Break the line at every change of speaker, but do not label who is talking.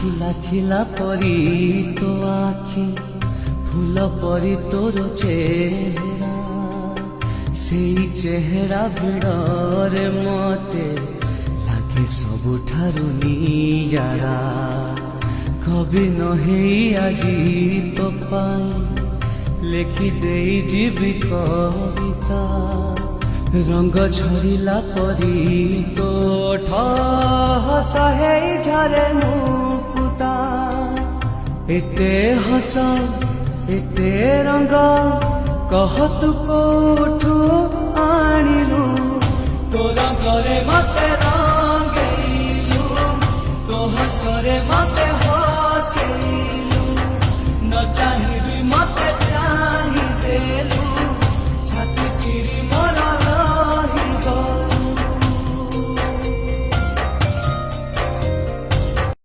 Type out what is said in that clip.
খিলা খিলা পরি তো আখি ফুল পরি তোর চেহারা সেই চেহারা ভিড়রে মতে লাগে ସବୁଠାରୁ ନିଆରା কবি নহেই আজি তো পাই লেখি দেই ଯିବି কবিতা রঙ ঝরিলা পরি তো হস হেই ঝরে মুকুতা এতে হস এতে রঙ কহ তু কোঠু আনিলু তো রঙরে মতে রঙেইলু তো হসরে মতে হসেইলু ন চাহিবি মতে চাহি দেলু